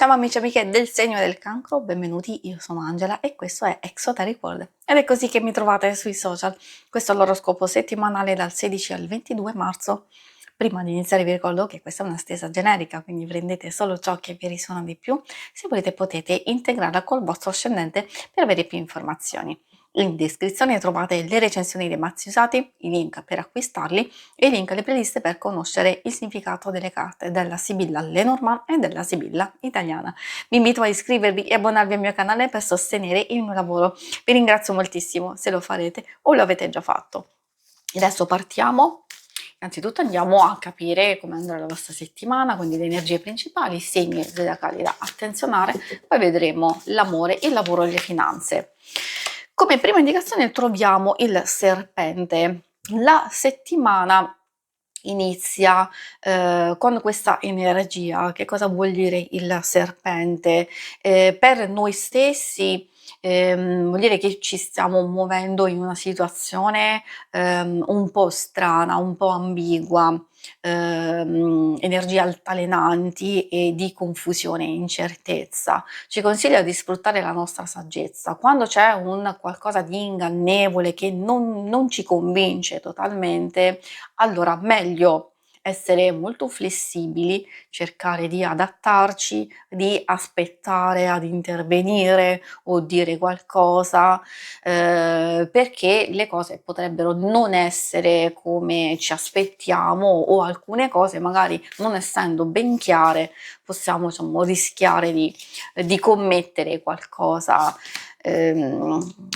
Siamo amici e amiche del segno del cancro, benvenuti, io sono Angela e questo è Exoteric World. Ed è così che mi trovate sui social. Questo è l'oroscopo settimanale dal 16 al 22 marzo. Prima di iniziare vi ricordo che questa è una stesa generica, quindi prendete solo ciò che vi risuona di più. Se volete potete integrarla col vostro ascendente per avere più informazioni. In descrizione trovate le recensioni dei mazzi usati, i link per acquistarli e i link alle playlist per conoscere il significato delle carte della Sibilla Lenormand e della Sibilla italiana. Vi invito a iscrivervi e abbonarvi al mio canale per sostenere il mio lavoro. Vi ringrazio moltissimo se lo farete o lo avete già fatto. Adesso partiamo. Innanzitutto andiamo a capire come andrà la vostra settimana, quindi le energie principali, i segni zodiacali da attenzionare, poi vedremo l'amore, il lavoro e le finanze. Come prima indicazione troviamo il serpente. La settimana inizia con questa energia. Che cosa vuol dire il serpente? Per noi stessi vuol dire che ci stiamo muovendo in una situazione un po' strana, un po' ambigua, energie altalenanti e di confusione e incertezza. Ci consiglia di sfruttare la nostra saggezza. Quando c'è un qualcosa di ingannevole che non ci convince totalmente, allora meglio essere molto flessibili, cercare di adattarci, di aspettare ad intervenire o dire qualcosa, perché le cose potrebbero non essere come ci aspettiamo o alcune cose magari non essendo ben chiare possiamo diciamo rischiare di commettere qualcosa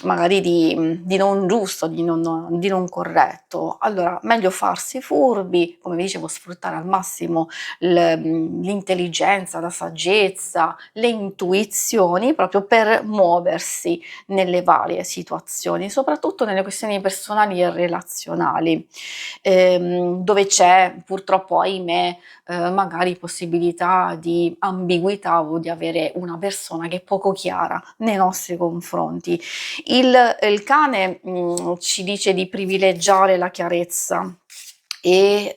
magari di non giusto, di non corretto. Allora, meglio farsi furbi, come vi dicevo, sfruttare al massimo l'intelligenza, la saggezza, le intuizioni proprio per muoversi nelle varie situazioni, soprattutto nelle questioni personali e relazionali, dove c'è purtroppo, ahimè, magari possibilità di ambiguità o di avere una persona che è poco chiara nei nostri confronti. Il cane ci dice di privilegiare la chiarezza e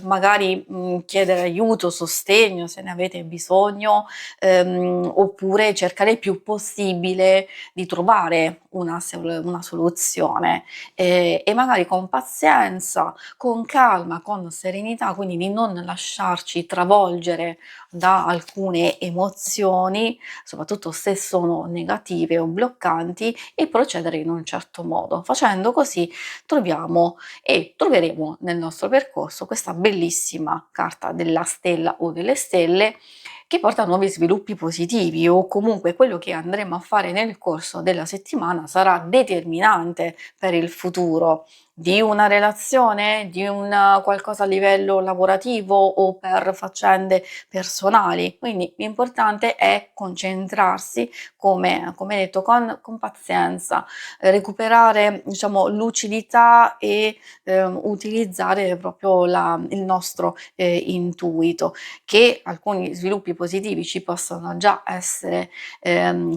magari chiedere aiuto, sostegno se ne avete bisogno, oppure cercare il più possibile di trovare una soluzione e magari con pazienza, con calma, con serenità, quindi di non lasciarci travolgere da alcune emozioni, soprattutto se sono negative o bloccanti, e procedere in un certo modo. Facendo così troviamo e troveremo nel nostro percorso questa bellissima carta della stella o delle stelle che porta a nuovi sviluppi positivi, o comunque quello che andremo a fare nel corso della settimana sarà determinante per il futuro di una relazione, di un qualcosa a livello lavorativo o per faccende personali. Quindi l'importante è concentrarsi, come detto, con pazienza, recuperare diciamo lucidità e utilizzare proprio il nostro intuito, che alcuni sviluppi positivi ci possono già essere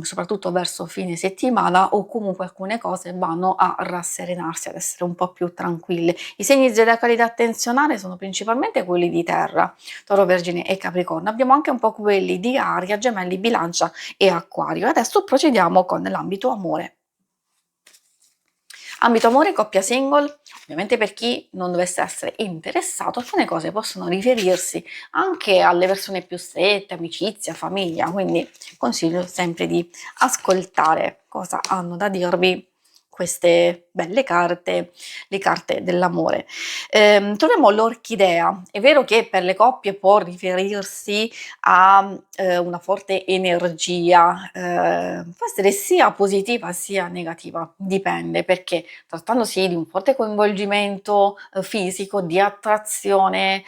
soprattutto verso fine settimana, o comunque alcune cose vanno a rasserenarsi, ad essere un po' più tranquille. I segni zodiacali da attenzionare sono principalmente quelli di terra, Toro, Vergine e Capricorno. Abbiamo anche un po' quelli di Aria, Gemelli, Bilancia e Acquario. Adesso procediamo con l'ambito amore. Ambito amore, coppia single, ovviamente per chi non dovesse essere interessato, alcune cose possono riferirsi anche alle persone più strette, amicizia, famiglia, quindi consiglio sempre di ascoltare cosa hanno da dirvi queste belle carte, le carte dell'amore. Troviamo l'orchidea. È vero che per le coppie può riferirsi a una forte energia, può essere sia positiva sia negativa, dipende, perché trattandosi di un forte coinvolgimento fisico, di attrazione,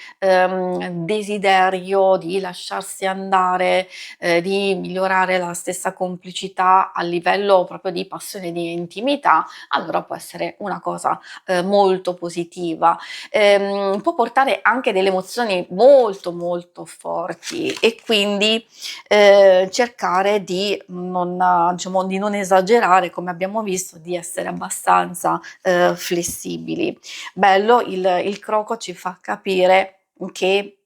desiderio di lasciarsi andare, di migliorare la stessa complicità a livello proprio di passione, di intimità, allora può essere una cosa molto positiva. Può portare anche delle emozioni molto molto forti, e quindi cercare diciamo, di non esagerare, come abbiamo visto, di essere abbastanza flessibili. Bello, il croco ci fa capire che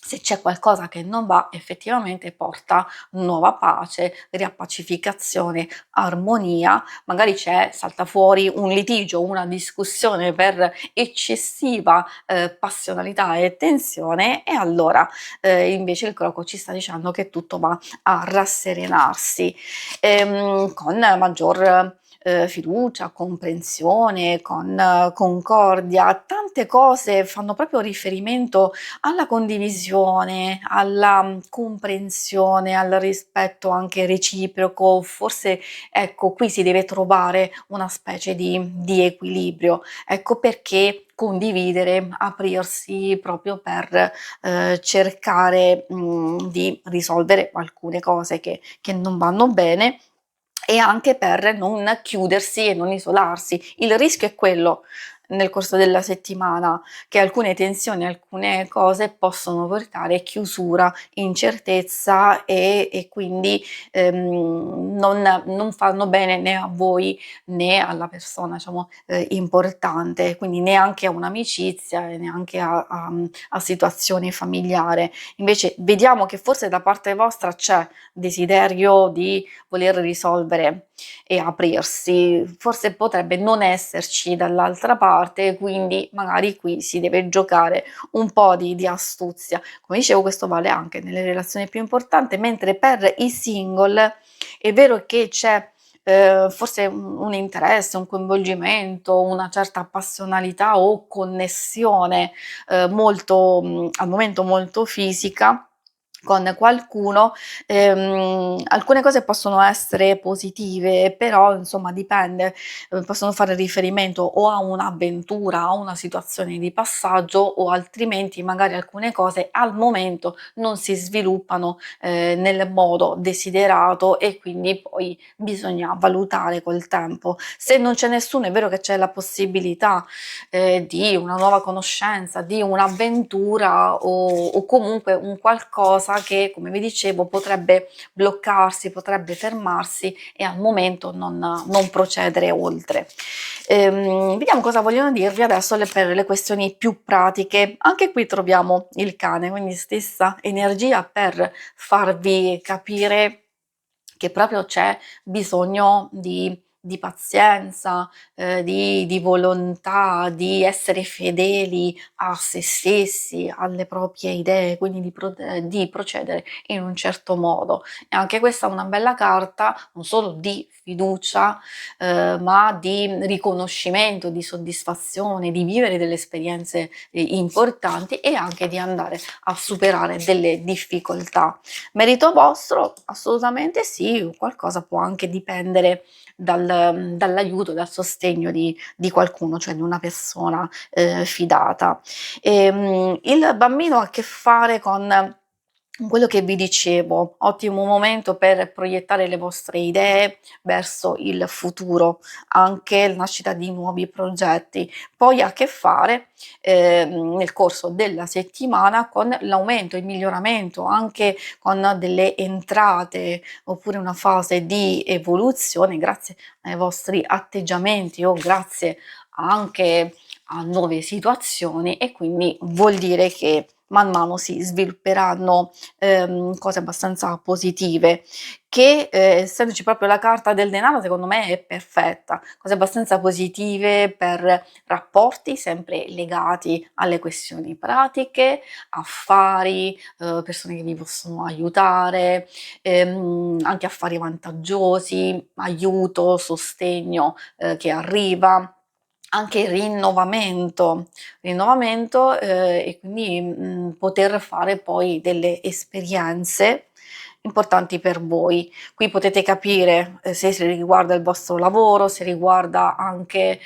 se c'è qualcosa che non va, effettivamente porta nuova pace, riappacificazione, armonia, magari salta fuori un litigio, una discussione per eccessiva passionalità e tensione, e allora invece il croco ci sta dicendo che tutto va a rasserenarsi con maggior fiducia, comprensione, con concordia. Tante cose fanno proprio riferimento alla condivisione, alla comprensione, al rispetto anche reciproco. Forse ecco, qui si deve trovare una specie di equilibrio. Ecco perché condividere, aprirsi proprio per cercare di risolvere alcune cose che non vanno bene, e anche per non chiudersi e non isolarsi. Il rischio è quello nel corso della settimana, che alcune tensioni, alcune cose possono portare chiusura, incertezza e quindi non fanno bene né a voi né alla persona, diciamo, importante, quindi neanche a un'amicizia e neanche a situazioni familiare. Invece vediamo che forse da parte vostra c'è desiderio di voler risolvere e aprirsi, forse potrebbe non esserci dall'altra parte, quindi magari qui si deve giocare un po' di astuzia. Come dicevo, questo vale anche nelle relazioni più importanti, mentre per i single è vero che c'è forse un interesse, un coinvolgimento, una certa passionalità o connessione molto al momento molto fisica con qualcuno. Alcune cose possono essere positive, però insomma dipende, possono fare riferimento o a un'avventura, a una situazione di passaggio, o altrimenti magari alcune cose al momento non si sviluppano nel modo desiderato, e quindi poi bisogna valutare col tempo. Se non c'è nessuno, è vero che c'è la possibilità di una nuova conoscenza, di un'avventura, o comunque un qualcosa che, come vi dicevo, potrebbe bloccarsi, potrebbe fermarsi e al momento non procedere oltre. Vediamo cosa vogliono dirvi adesso per le questioni più pratiche. Anche qui troviamo il cane, quindi stessa energia per farvi capire che proprio c'è bisogno di pazienza, di volontà, di essere fedeli a se stessi, alle proprie idee, quindi di procedere in un certo modo. E anche questa è una bella carta, non solo di fiducia, ma di riconoscimento, di soddisfazione, di vivere delle esperienze importanti, e anche di andare a superare delle difficoltà. Merito vostro? Assolutamente sì, qualcosa può anche dipendere dall'aiuto, dal sostegno di qualcuno, cioè di una persona fidata. Il bambino ha a che fare con quello che vi dicevo, ottimo momento per proiettare le vostre idee verso il futuro, anche la nascita di nuovi progetti. Poi ha a che fare nel corso della settimana con l'aumento, il miglioramento, anche con delle entrate, oppure una fase di evoluzione grazie ai vostri atteggiamenti, o grazie anche a nuove situazioni, e quindi vuol dire che man mano si svilupperanno cose abbastanza positive, che essendoci proprio la carta del denaro, secondo me è perfetta. Cose abbastanza positive per rapporti sempre legati alle questioni pratiche, affari, persone che vi possono aiutare, anche affari vantaggiosi, aiuto, sostegno che arriva, anche rinnovamento, e quindi poter fare poi delle esperienze importanti per voi. Qui potete capire se riguarda il vostro lavoro, se riguarda anche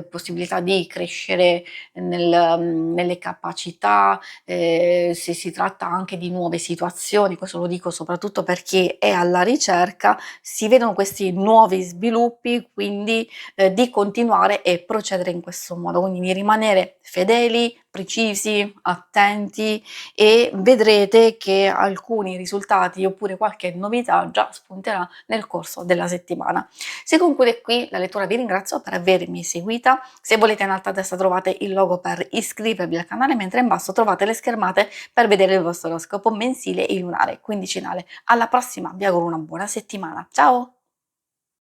possibilità di crescere nelle capacità, se si tratta anche di nuove situazioni. Questo lo dico soprattutto per chi è alla ricerca. Si vedono questi nuovi sviluppi, quindi di continuare e procedere in questo modo, quindi di rimanere fedeli, precisi, attenti e vedrete che alcuni risultati oppure qualche novità già spunterà nel corso della settimana. Si conclude qui la lettura, vi ringrazio per avermi seguita. Se volete in alto a destra trovate il logo per iscrivervi al canale, mentre in basso trovate le schermate per vedere il vostro oroscopo mensile e lunare quindicinale. Alla prossima, vi auguro una buona settimana. Ciao!